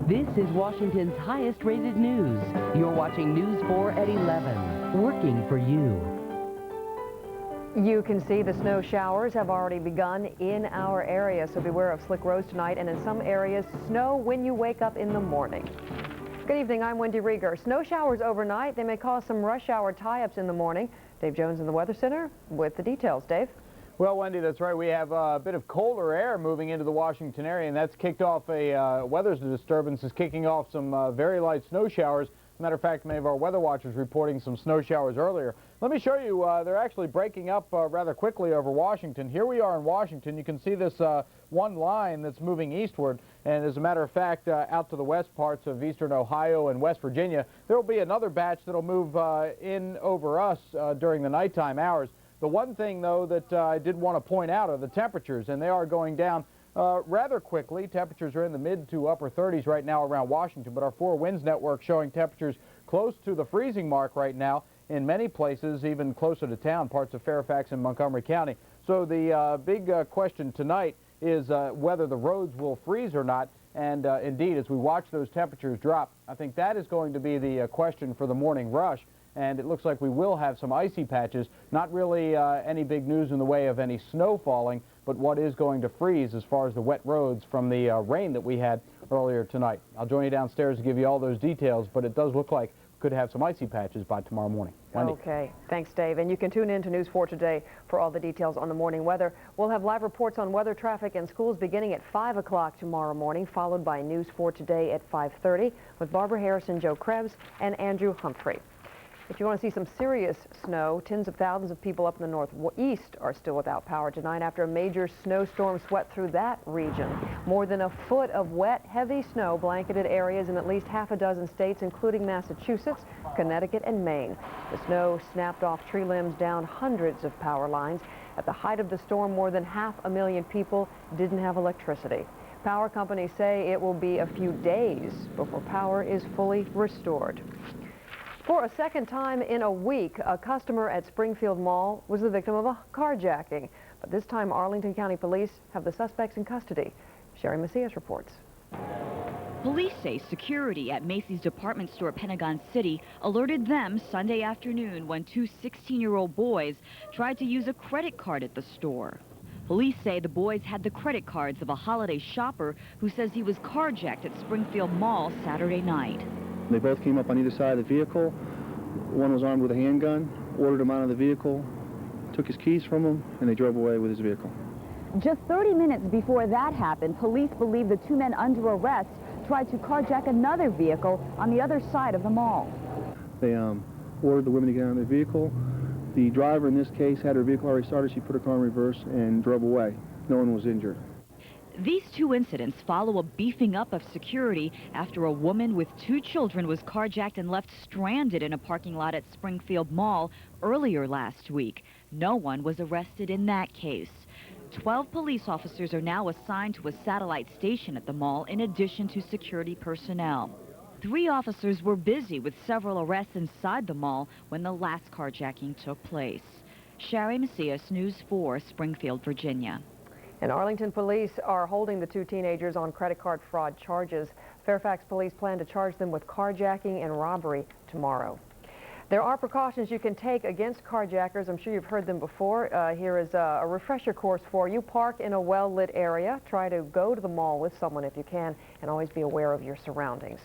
This is Washington's highest-rated news. You're watching News 4 at 11, working for you. You can see the snow showers have already begun in our area, so beware of slick roads tonight, and in some areas, snow when you wake up in the morning. Good evening, I'm Wendy Rieger. Snow showers overnight. They may cause some rush hour tie-ups in the morning. Dave Jones in the Weather Center with the details. Dave? Well, Wendy, that's right. We have a bit of colder air moving into the Washington area, and that's kicked off weather disturbance is kicking off some very light snow showers. As a matter of fact, many of our weather watchers reporting some snow showers earlier. Let me show you, they're actually breaking up rather quickly over Washington. Here we are in Washington. You can see this one line that's moving eastward, and as a matter of fact, out to the west parts of eastern Ohio and West Virginia, there will be another batch that'll move in over us during the nighttime hours. The one thing, though, that I did want to point out are the temperatures, and they are going down rather quickly. Temperatures are in the mid to upper 30s right now around Washington, but our Four Winds network showing temperatures close to the freezing mark right now in many places, even closer to town, parts of Fairfax and Montgomery County. So the big question tonight is whether the roads will freeze or not. And indeed, as we watch those temperatures drop, I think that is going to be the question for the morning rush. And it looks like we will have some icy patches. Not really any big news in the way of any snow falling, but what is going to freeze as far as the wet roads from the rain that we had earlier tonight. I'll join you downstairs to give you all those details, but it does look like we could have some icy patches by tomorrow morning. Wendy. Okay, thanks, Dave. And you can tune in to News 4 today for all the details on the morning weather. We'll have live reports on weather, traffic, and schools beginning at 5 o'clock tomorrow morning, followed by News 4 today at 5:30 with Barbara Harrison, Joe Krebs, and Andrew Humphrey. If you want to see some serious snow, tens of thousands of people up in the northeast are still without power tonight after a major snowstorm swept through that region. More than a foot of wet, heavy snow blanketed areas in at least half a dozen states, including Massachusetts, Connecticut, and Maine. The snow snapped off tree limbs down hundreds of power lines. At the height of the storm, more than 500,000 people didn't have electricity. Power companies say it will be a few days before power is fully restored. For a second time in a week, a customer at Springfield Mall was the victim of a carjacking. But this time, Arlington County Police have the suspects in custody. Sherry Macias reports. Police say security at Macy's department store Pentagon City alerted them Sunday afternoon when two 16-year-old boys tried to use a credit card at the store. Police say the boys had the credit cards of a holiday shopper who says he was carjacked at Springfield Mall Saturday night. They both came up on either side of the vehicle. One was armed with a handgun, ordered him out of the vehicle, took his keys from him, and they drove away with his vehicle. Just 30 minutes before that happened, police believe the two men under arrest tried to carjack another vehicle on the other side of the mall. They ordered the women to get out of the vehicle. The driver in this case had her vehicle already started. She put her car in reverse and drove away. No one was injured. These two incidents follow a beefing up of security after a woman with two children was carjacked and left stranded in a parking lot at Springfield Mall earlier last week. No one was arrested in that case. 12 police officers are now assigned to a satellite station at the mall in addition to security personnel. 3 officers were busy with several arrests inside the mall when the last carjacking took place. Sherry Macias, News 4, Springfield, Virginia. And Arlington police are holding the two teenagers on credit card fraud charges. Fairfax police plan to charge them with carjacking and robbery tomorrow. There are precautions you can take against carjackers. I'm sure you've heard them before. Here is a refresher course for you. Park in a well-lit area. Try to go to the mall with someone if you can, and always be aware of your surroundings.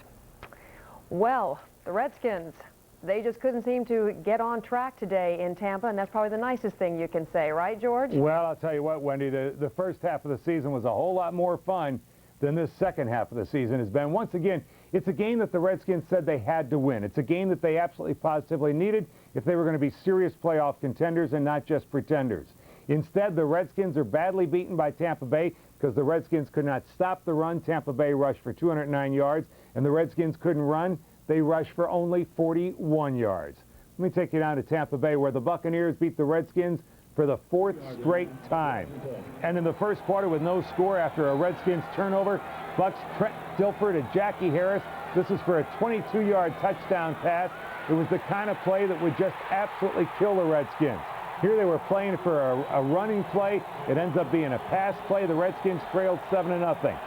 Well, the Redskins, they just couldn't seem to get on track today in Tampa, and that's probably the nicest thing you can say, right, George? Well, I'll tell you what, Wendy, the first half of the season was a whole lot more fun than this second half of the season has been. Once again, it's a game that the Redskins said they had to win. It's a game that they absolutely positively needed if they were going to be serious playoff contenders and not just pretenders. Instead, the Redskins are badly beaten by Tampa Bay because the Redskins could not stop the run. Tampa Bay rushed for 209 yards, and the Redskins couldn't run. They rushed for only 41 yards. Let me take you down to Tampa Bay, where the Buccaneers beat the Redskins for the 4th straight time. And in the first quarter, with no score after a Redskins turnover, Bucks Trent Dilfer to Jackie Harris. This is for a 22-yard touchdown pass. It was the kind of play that would just absolutely kill the Redskins. Here they were playing for a running play. It ends up being a pass play. The Redskins trailed 7-0.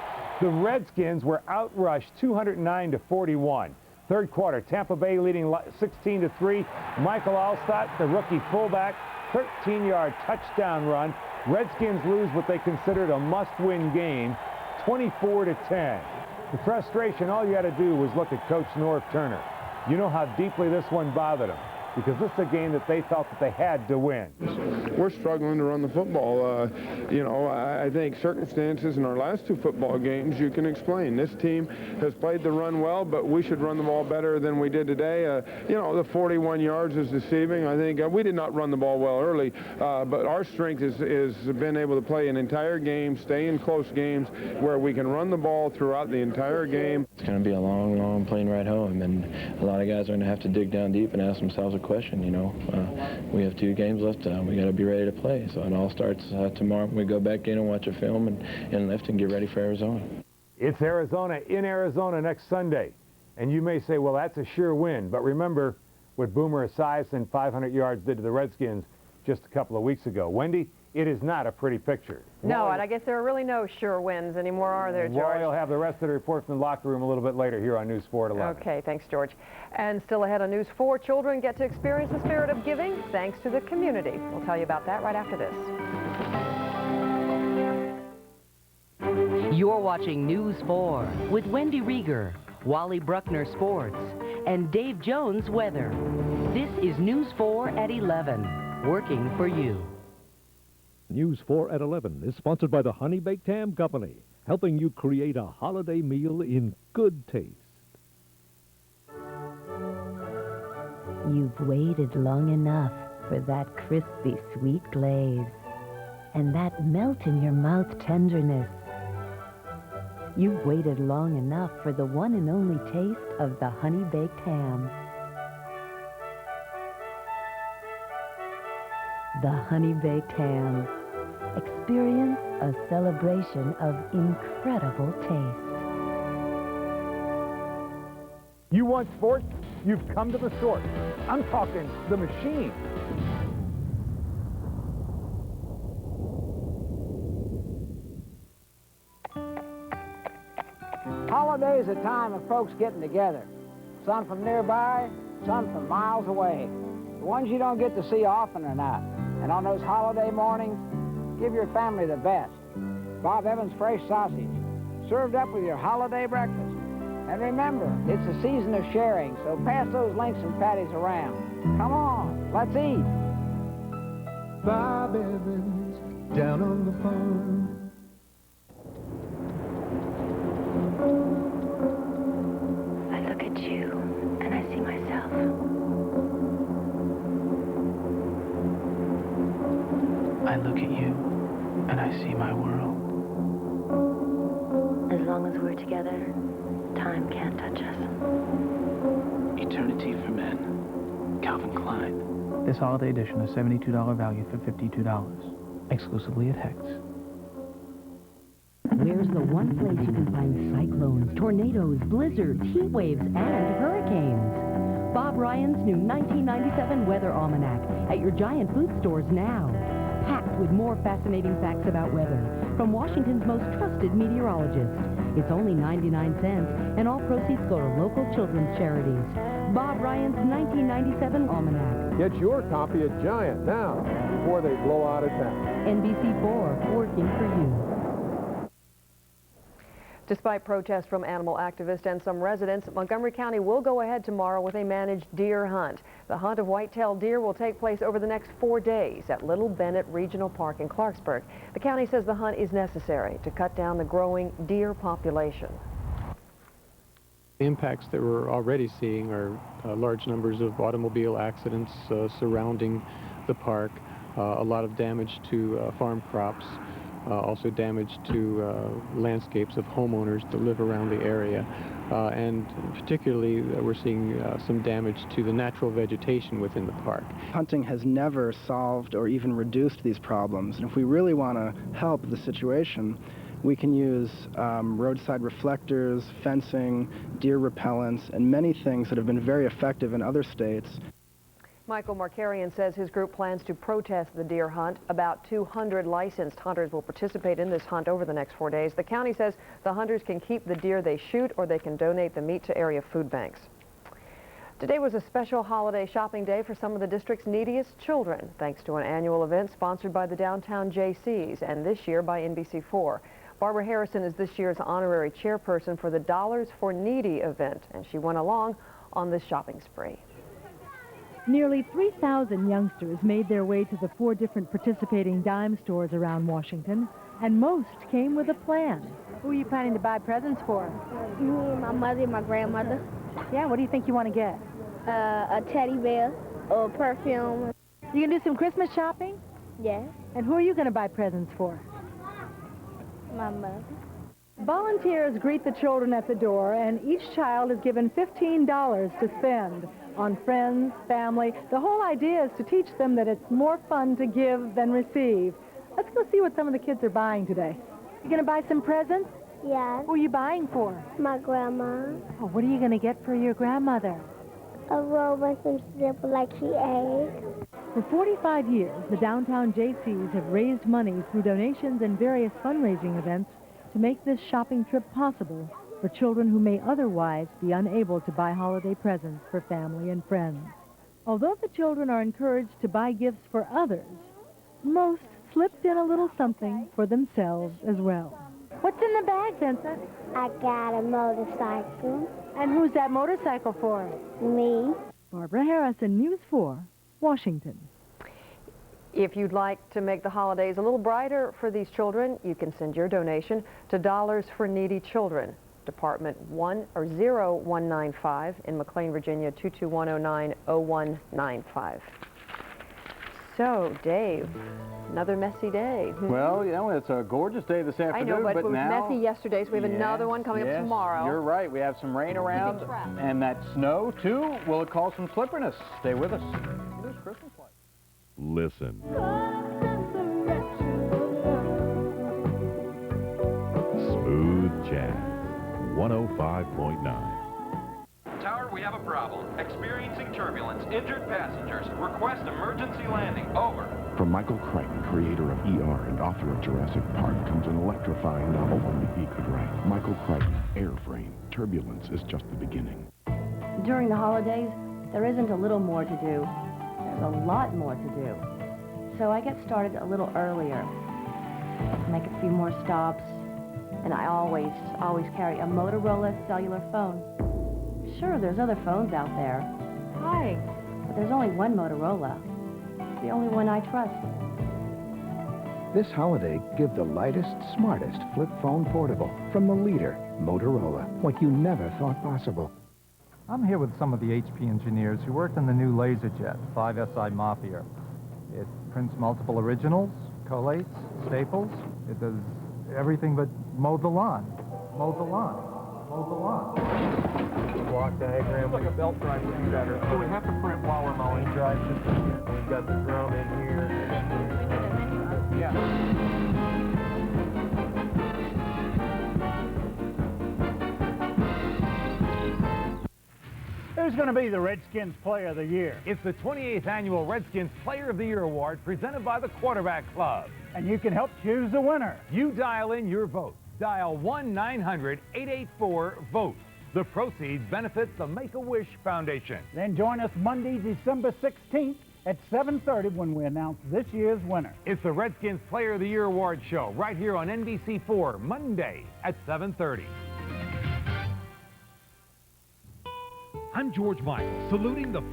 The Redskins were outrushed 209-41. Third quarter, Tampa Bay leading 16-3. Michael Alstott, the rookie fullback, 13-yard touchdown run. Redskins lose what they considered a must-win game, 24-10. The frustration, all you had to do was look at Coach Norv Turner. You know how deeply this one bothered him, because this is a game that they felt that they had to win. We're struggling to run the football. You know, I think circumstances in our last two football games you can explain. This team has played the run well, but we should run the ball better than we did today. You know, the 41 yards is deceiving. I think we did not run the ball well early, but our strength is been able to play an entire game, stay in close games where we can run the ball throughout the entire game. It's going to be a long, long plane ride home, and a lot of guys are going to have to dig down deep and ask themselves a question. You know, we have 2 games left. We got to be ready to play. So it all starts tomorrow. We go back in and watch a film and lift and get ready for Arizona. It's Arizona in Arizona next Sunday. And you may say, well, that's a sure win. But remember what Boomer Esiason 500 yards did to the Redskins just a couple of weeks ago. Wendy, it is not a pretty picture. No, and I guess there are really no sure wins anymore, are there, George? Roy will have the rest of the report from the locker room a little bit later here on News 4 at 11. Okay, thanks, George. And still ahead on News 4, children get to experience the spirit of giving thanks to the community. We'll tell you about that right after this. You're watching News 4 with Wendy Rieger, Wally Bruckner Sports, and Dave Jones Weather. This is News 4 at 11, working for you. News 4 at 11 is sponsored by the Honey Baked Ham Company, helping you create a holiday meal in good taste. You've waited long enough for that crispy sweet glaze and that melt-in-your-mouth tenderness. You've waited long enough for the one and only taste of the Honey Baked Ham. The Honey Baked Ham. Experience a celebration of incredible taste. You want sports? You've come to the source. I'm talking the machine. Holidays are a time of folks getting together. Some from nearby, some from miles away. The ones you don't get to see often or not. And on those holiday mornings, give your family the best. Bob Evans fresh sausage, served up with your holiday breakfast. And remember, it's a season of sharing, so pass those links and patties around. Come on, let's eat. Bob Evans, down on the farm. I look at you, and I see myself. I look at you, and I see my world. As long as we're together, time can't touch us. Eternity for Men, Calvin Klein. This holiday edition is $72 value for $52, exclusively at Hecht's. Where's the one place you can find cyclones, tornadoes, blizzards, heat waves, and hurricanes? Bob Ryan's new 1997 Weather Almanac at your giant food stores now. Packed with more fascinating facts about weather from Washington's most trusted meteorologists. It's only 99 cents, and all proceeds go to local children's charities. Bob Ryan's 1997 Almanac. Get your copy at Giant now, before they blow out of town. NBC-4, working for you. Despite protests from animal activists and some residents, Montgomery County will go ahead tomorrow with a managed deer hunt. The hunt of white-tailed deer will take place over the next 4 days at Little Bennett Regional Park in Clarksburg. The county says the hunt is necessary to cut down the growing deer population. The impacts that we're already seeing are large numbers of automobile accidents surrounding the park, a lot of damage to farm crops, also damage to landscapes of homeowners that live around the area. And particularly, we're seeing some damage to the natural vegetation within the park. Hunting has never solved or even reduced these problems. And if we really want to help the situation, we can use roadside reflectors, fencing, deer repellents, and many things that have been very effective in other states. Michael Markarian says his group plans to protest the deer hunt. About 200 licensed hunters will participate in this hunt over the next 4 days. The county says the hunters can keep the deer they shoot, or they can donate the meat to area food banks. Today was a special holiday shopping day for some of the district's neediest children, thanks to an annual event sponsored by the downtown JCs and this year by NBC-4. Barbara Harrison is this year's honorary chairperson for the Dollars for Needy event, and she went along on this shopping spree. Nearly 3,000 youngsters made their way to the 4 different participating dime stores around Washington, and most came with a plan. Who are you planning to buy presents for? Me, my mother, and my grandmother. Yeah, what do you think you want to get? A teddy bear, or perfume. You gonna do some Christmas shopping? Yes. And who are you gonna buy presents for? My mother. Volunteers greet the children at the door, and each child is given $15 to spend on friends, family. The whole idea is to teach them that it's more fun to give than receive. Let's go see what some of the kids are buying today. You gonna buy some presents? Yes. Who are you buying for? My grandma. Oh, what are you gonna get for your grandmother? A robe and some slipper like she ate. For 45 years, the downtown JCs have raised money through donations and various fundraising events to make this shopping trip possible for children who may otherwise be unable to buy holiday presents for family and friends. Although the children are encouraged to buy gifts for others, most slipped in a little something for themselves as well. What's in the bag, Vincent? I got a motorcycle. And who's that motorcycle for? Me. Barbara Harrison, News 4, Washington. If you'd like to make the holidays a little brighter for these children, you can send your donation to Dollars for Needy Children, Department 0195 in McLean, Virginia, 22109-0195. So, Dave, another messy day. Well, you know, it's a gorgeous day this afternoon. I know, but it was now, messy yesterday, so we have another one coming up tomorrow. You're right. We have some rain around, and that snow, too, will cause some slipperiness. Stay with us. There's Christmas lights. Listen. Smooth Jazz, 105.9. Tower, we have a problem. Experiencing turbulence. Injured passengers. Request emergency landing. Over. From Michael Crichton, creator of ER and author of Jurassic Park, comes an electrifying novel only he could write. Michael Crichton, Airframe. Turbulence is just the beginning. During the holidays, there isn't a little more to do. There's a lot more to do. So I get started a little earlier. Make a few more stops. And I always carry a Motorola cellular phone. Sure, there's other phones out there. Hi. But there's only one Motorola. It's the only one I trust. This holiday, give the lightest, smartest flip phone portable from the leader, Motorola, like you never thought possible. I'm here with some of the HP engineers who worked on the new LaserJet 5SI Mafia. It prints multiple originals, collates, staples. It does everything but mow the lawn. Mow the lawn. Mow the lawn. Block diagram. Looks like a belt drive would be better. So we have to print while we're mowing. Drive system. We've got the drum in here. Yeah. Who's going to be the Redskins Player of the Year? It's the 28th Annual Redskins Player of the Year Award presented by the Quarterback Club. And you can help choose the winner. You dial in your vote. Dial 1-900-884-VOTE. The proceeds benefit the Make-A-Wish Foundation. Then join us Monday, December 16th at 7:30 when we announce this year's winner. It's the Redskins Player of the Year Award show right here on NBC-4, Monday at 7:30. I'm George Michael, saluting the